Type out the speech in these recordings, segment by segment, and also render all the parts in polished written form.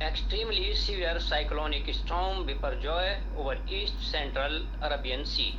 extremely severe cyclonic storm Biparjoy over East Central Arabian Sea.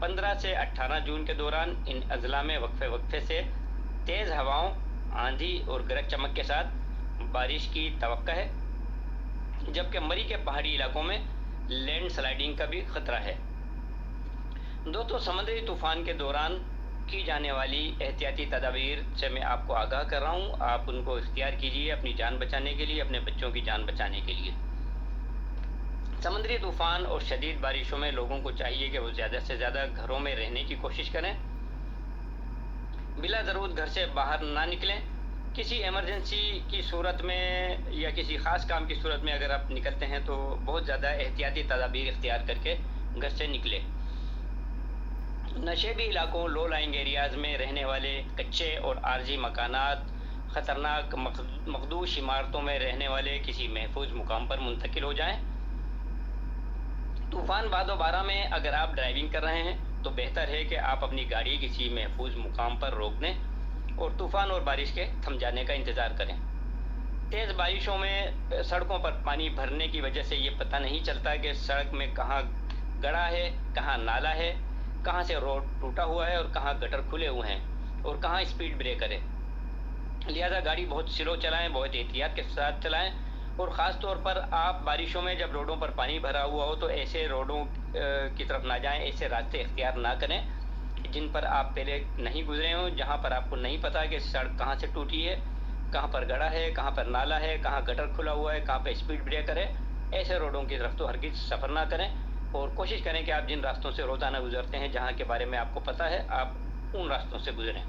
15 سے 18 جون کے دوران ان اضلاع میں وقفے سے تیز ہواؤں، آندھی اور گرج چمک کے ساتھ بارش کی توقع ہے، جبکہ مری کے پہاڑی علاقوں میں لینڈ سلائیڈنگ کا بھی خطرہ ہے۔ دوستوں، سمندری طوفان کے دوران کی جانے والی احتیاطی تدابیر سے میں آپ کو آگاہ کر رہا ہوں، آپ ان کو اختیار کیجیے اپنی جان بچانے کے لیے، اپنے بچوں کی جان بچانے کے لیے۔ سمندری طوفان اور شدید بارشوں میں لوگوں کو چاہیے کہ وہ زیادہ سے زیادہ گھروں میں رہنے کی کوشش کریں، بلا ضرورت گھر سے باہر نہ نکلیں۔ کسی ایمرجنسی کی صورت میں یا کسی خاص کام کی صورت میں اگر آپ نکلتے ہیں تو بہت زیادہ احتیاطی تدابیر اختیار کر کے گھر سے نکلیں۔ نشیبی علاقوں، لو لائنگ ایریاز میں رہنے والے کچے اور عارضی مکانات، خطرناک مخدوش عمارتوں میں رہنے والے کسی محفوظ مقام پر منتقل ہو جائیں۔ طوفان باد و بارہ میں اگر آپ ڈرائیونگ کر رہے ہیں تو بہتر ہے کہ آپ اپنی گاڑی کسی محفوظ مقام پر روک دیں اور طوفان اور بارش کے تھم جانے کا انتظار کریں۔ تیز بارشوں میں سڑکوں پر پانی بھرنے کی وجہ سے یہ پتہ نہیں چلتا کہ سڑک میں کہاں گڑھا ہے، کہاں نالا ہے، کہاں سے روڈ ٹوٹا ہوا ہے اور کہاں گٹر کھلے ہوئے ہیں اور کہاں اسپیڈ بریکر ہے۔ لہذا گاڑی بہت سلو چلائیں، بہت احتیاط کے ساتھ چلائیں، اور خاص طور پر آپ بارشوں میں جب روڈوں پر پانی بھرا ہوا ہو تو ایسے روڈوں کی طرف نہ جائیں، ایسے راستے اختیار نہ کریں جن پر آپ پہلے نہیں گزرے ہوں، جہاں پر آپ کو نہیں پتا کہ سڑک کہاں سے ٹوٹی ہے، کہاں پر گڑھا ہے، کہاں پر نالا ہے، کہاں گٹر کھلا ہوا ہے، کہاں پہ اسپیڈ بریکر ہے۔ ایسے روڈوں کی طرف تو ہرگز سفر نہ کریں، اور کوشش کریں کہ آپ جن راستوں سے روزانہ گزرتے ہیں، جہاں کے بارے میں آپ کو پتہ ہے، آپ ان راستوں سے گزریں۔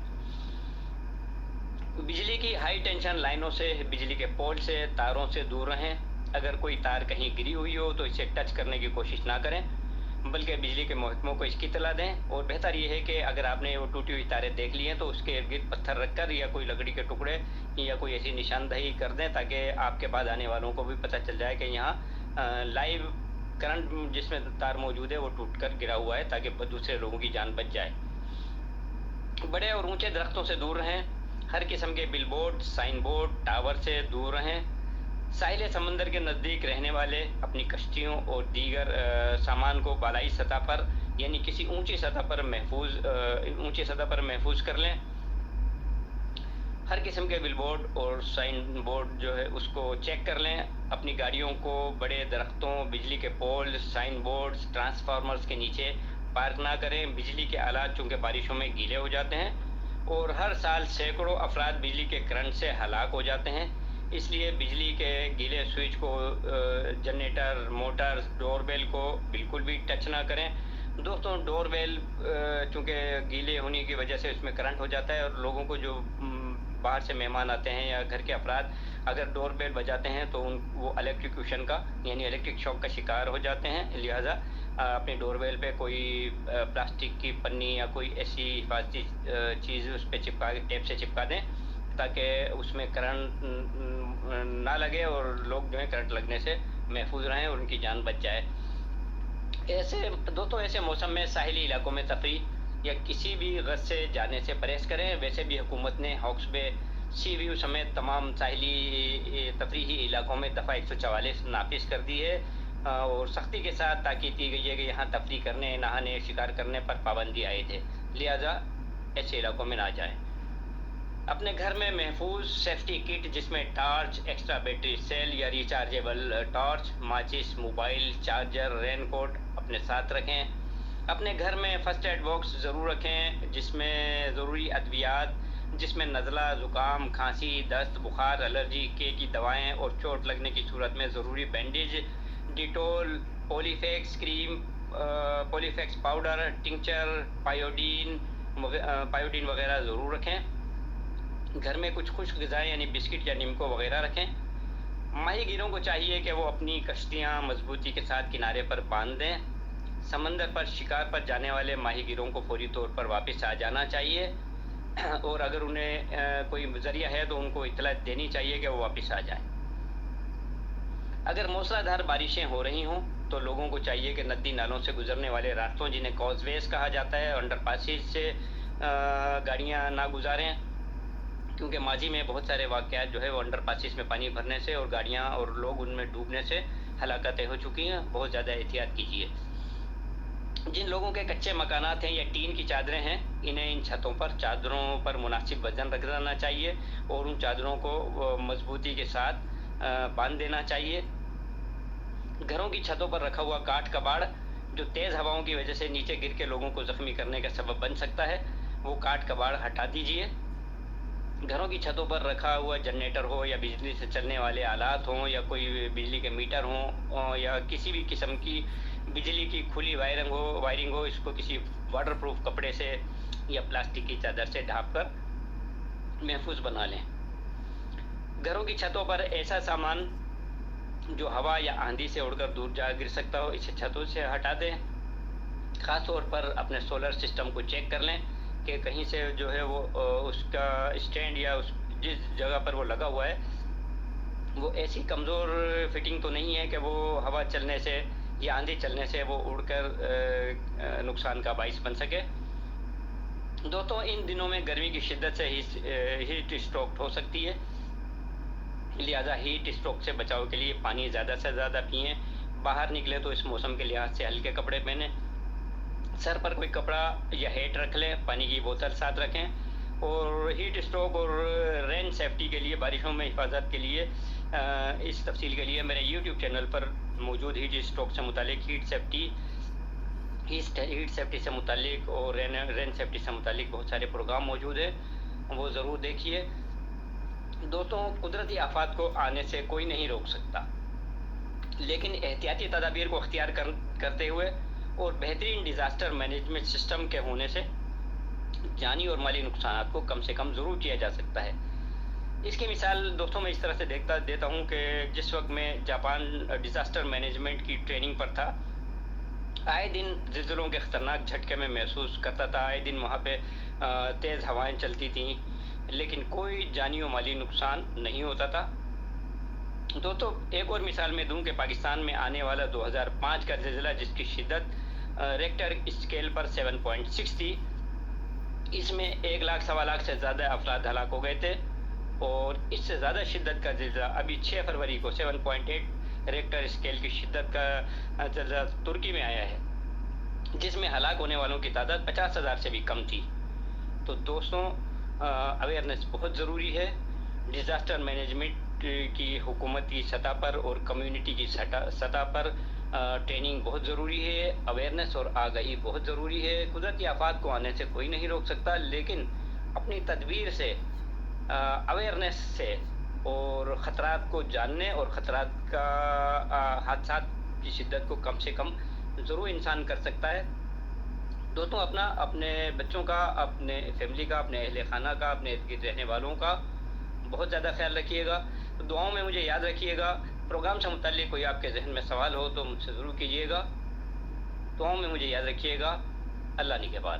بجلی کی ہائی ٹینشن لائنوں سے، بجلی کے پول سے، تاروں سے دور رہیں۔ اگر کوئی تار کہیں گری ہوئی ہو تو اسے ٹچ کرنے کی کوشش نہ کریں، بلکہ بجلی کے محکموں کو اس کی اطلاع دیں۔ اور بہتر یہ ہے کہ اگر آپ نے وہ ٹوٹی ہوئی تاریں دیکھ لی ہیں تو اس کے ارد گرد پتھر رکھ کر یا کوئی لکڑی کے ٹکڑے یا کوئی ایسی نشاندہی کر دیں تاکہ آپ کے بعد آنے والوں کو بھی پتہ چل جائے کہ یہاں لائیو کرنٹ جس میں تار موجود ہے وہ ٹوٹ کر گرا ہوا ہے، تاکہ دوسرے لوگوں کی جان بچ جائے۔ بڑے اور اونچے درختوں سے دور رہیں۔ ہر قسم کے بل بورڈ، سائن بورڈ، ٹاور سے دور رہیں۔ ساحل سمندر کے نزدیک رہنے والے اپنی کشتیوں اور دیگر سامان کو بالائی سطح پر یعنی کسی اونچی سطح پر محفوظ کر لیں۔ ہر قسم کے بل بورڈ اور سائن بورڈ جو ہے اس کو چیک کر لیں۔ اپنی گاڑیوں کو بڑے درختوں، بجلی کے پول، سائن بورڈز، ٹرانسفارمرز کے نیچے پارک نہ کریں۔ بجلی کے آلات چونکہ بارشوں میں گیلے ہو جاتے ہیں اور ہر سال سینکڑوں افراد بجلی کے کرنٹ سے ہلاک ہو جاتے ہیں، اس لیے بجلی کے گیلے سوئچ کو، جنریٹر، موٹر، ڈور بیل کو بالکل بھی ٹچ نہ کریں۔ دوستوں، ڈور بیل چونکہ گیلے ہونے کی وجہ سے اس میں کرنٹ ہو جاتا ہے، اور لوگوں کو جو باہر سے مہمان آتے ہیں یا گھر کے افراد اگر ڈور بیل بجاتے ہیں تو وہ الیکٹریکیوشن کا یعنی الیکٹرک شاک کا شکار ہو جاتے ہیں۔ لہٰذا اپنی ڈور بیل پہ کوئی پلاسٹک کی پنی یا کوئی ایسی حفاظتی چیز اس پہ چپکا کے ٹیپ سے چپکا دیں تاکہ اس میں کرنٹ نہ لگے اور لوگ جو ہے کرنٹ لگنے سے محفوظ رہیں اور ان کی جان بچ جائے۔ ایسے موسم میں ساحلی علاقوں میں تفریح یا کسی بھی غرض سے جانے سے پرہیز کریں۔ ویسے بھی حکومت نے ہاکس بے، سی ویو سمیت تمام ساحلی تفریحی علاقوں میں دفعہ 144 نافذ کر دی ہے اور سختی کے ساتھ تاکید کی گئی ہے کہ یہاں تفریح کرنے، نہانے، شکار کرنے پر پابندی عائد ہے، لہذا ایسے علاقوں میں نہ جائیں۔ اپنے گھر میں محفوظ سیفٹی کٹ جس میں ٹارچ، ایکسٹرا بیٹری سیل یا ریچارجیبل ٹارچ، ماچس، موبائل چارجر، رین کوٹ اپنے ساتھ رکھیں۔ اپنے گھر میں فرسٹ ایڈ باکس ضرور رکھیں جس میں ضروری ادویات، جس میں نزلہ، زکام، کھانسی، دست، بخار، الرجی کی دوائیں اور چوٹ لگنے کی صورت میں ضروری بینڈیج، ڈیٹول، پولیفیکس کریم، پولیفیکس پاؤڈر، ٹنکچر، پائیوڈین وغیرہ ضرور رکھیں۔ گھر میں کچھ خشک غذائیں یعنی بسکٹ یا نیمکو وغیرہ رکھیں۔ ماہی گیروں کو چاہیے کہ وہ اپنی کشتیاں مضبوطی کے ساتھ کنارے پر باندھ دیں۔ سمندر پر شکار پر جانے والے ماہی گیروں کو فوری طور پر واپس آ جانا چاہیے، اور اگر انہیں کوئی ذریعہ ہے تو ان کو اطلاع دینی چاہیے کہ وہ واپس آ جائیں۔ اگر موسلا دھار بارشیں ہو رہی ہوں تو لوگوں کو چاہیے کہ ندی نالوں سے گزرنے والے راستوں جنہیں کاز ویز کہا جاتا ہے، انڈر پاسز سے گاڑیاں نہ گزاریں، کیونکہ ماضی میں بہت سارے واقعات جو ہے وہ انڈر پاسز میں پانی بھرنے سے اور گاڑیاں اور لوگ ان میں ڈوبنے سے ہلاکتیں ہو چکی ہیں۔ بہت زیادہ احتیاط کیجیے۔ جن لوگوں کے کچے مکانات ہیں یا ٹین کی چادریں ہیں، انہیں ان چھتوں پر چادروں پر مناسب وزن رکھ دینا چاہیے اور ان چادروں کو مضبوطی کے ساتھ باندھ دینا چاہیے۔ گھروں کی چھتوں پر رکھا ہوا کاٹ کباڑ جو تیز ہواؤں کی وجہ سے نیچے گر کے لوگوں کو زخمی کرنے کا سبب بن سکتا ہے، وہ کاٹ کباڑ ہٹا دیجیے۔ گھروں کی چھتوں پر رکھا ہوا جنریٹر ہو یا بجلی سے چلنے والے آلات ہوں یا کوئی بجلی کے میٹر ہوں یا کسی بھی قسم کی بجلی کی کھلی وائرنگ ہو، اس کو کسی واٹر پروف کپڑے سے یا پلاسٹک کی چادر سے ڈھانپ کر محفوظ بنا لیں۔ گھروں کی چھتوں پر ایسا سامان جو ہوا یا آندھی سے اڑ کر دور جا گر سکتا ہو، اسے چھتوں سے ہٹا دیں۔ خاص طور پر اپنے سولر سسٹم کو چیک کر لیں کہ کہیں سے جو ہے وہ اس کا اسٹینڈ یا جس جگہ پر وہ لگا ہوا ہے وہ ایسی کمزور فٹنگ تو نہیں ہے کہ وہ ہوا چلنے سے یا آندھی چلنے سے وہ اڑ کر نقصان کا باعث بن سکے۔ دوستوں، ان دنوں میں گرمی کی شدت سے ہیٹ اسٹروک ہو سکتی ہے، لہذا ہیٹ اسٹروک سے بچاؤ کے لیے پانی زیادہ سے زیادہ پئیں۔ باہر نکلے تو اس موسم کے لحاظ سے ہلکے کپڑے پہنیں، سر پر کوئی کپڑا یا ہیٹ رکھ لیں، پانی کی بوتل ساتھ رکھیں۔ اور ہیٹ اسٹروک اور رین سیفٹی کے لیے، بارشوں میں حفاظت کے لیے، اس تفصیل کے لیے میرے یوٹیوب چینل پر موجود ہیٹ اسٹروک سے متعلق ہیٹ سیفٹی سے متعلق اور رین سیفٹی سے متعلق بہت سارے پروگرام موجود ہیں، وہ ضرور دیکھیے۔ دوستوں، قدرتی آفات کو آنے سے کوئی نہیں روک سکتا، لیکن احتیاطی تدابیر کو اختیار کرتے ہوئے اور بہترین ڈیزاسٹر مینجمنٹ سسٹم کے ہونے سے جانی اور مالی نقصانات کو کم سے کم ضرور کیا جا سکتا ہے۔ اس کی مثال دوستوں میں اس طرح سے دیتا ہوں کہ جس وقت میں جاپان ڈیزاسٹر مینجمنٹ کی ٹریننگ پر تھا، آئے دن زلزلوں کے خطرناک جھٹکے میں محسوس کرتا تھا، آئے دن وہاں پہ تیز ہوائیں چلتی تھیں، لیکن کوئی جانی و مالی نقصان نہیں ہوتا تھا۔ دوستوں، ایک اور مثال میں دوں کہ پاکستان میں آنے والا 2005 کا زلزلہ جس کی شدت ریکٹر اسکیل پر 7.6 تھی، اس میں 1 لاکھ سوا لاکھ سے زیادہ افراد ہلاک ہو گئے تھے، اور اس سے زیادہ شدت کا زلزلہ ابھی 6 فروری کو 7.8 ریکٹر اسکیل کی شدت کا زلزلہ ترکی میں آیا ہے، جس میں ہلاک ہونے والوں کی تعداد 50,000 سے بھی کم تھی۔ تو دوستوں، اویئرنیس بہت ضروری ہے۔ ڈیزاسٹر مینجمنٹ کی حکومتی سطح پر اور کمیونٹی کی سطح پر ٹریننگ بہت ضروری ہے، اویئرنیس اور آگاہی بہت ضروری ہے۔ قدرتی آفات کو آنے سے کوئی نہیں روک سکتا، لیکن اپنی تدبیر سے، اویئرنیس سے اور خطرات کو جاننے اور خطرات کا حادثات کی شدت کو کم سے کم ضرور انسان کر سکتا ہے۔ دوستوں، اپنے بچوں کا، اپنے فیملی کا، اپنے اہل خانہ کا، اپنے ارد گرد رہنے والوں کا بہت زیادہ خیال رکھیے گا۔ دعاؤں میں مجھے یاد رکھیے گا۔ پروگرام سے متعلق کوئی آپ کے ذہن میں سوال ہو تو مجھ سے ضرور کیجیے گا۔ دعاؤں میں مجھے یاد رکھیے گا۔ اللہ نگہبان۔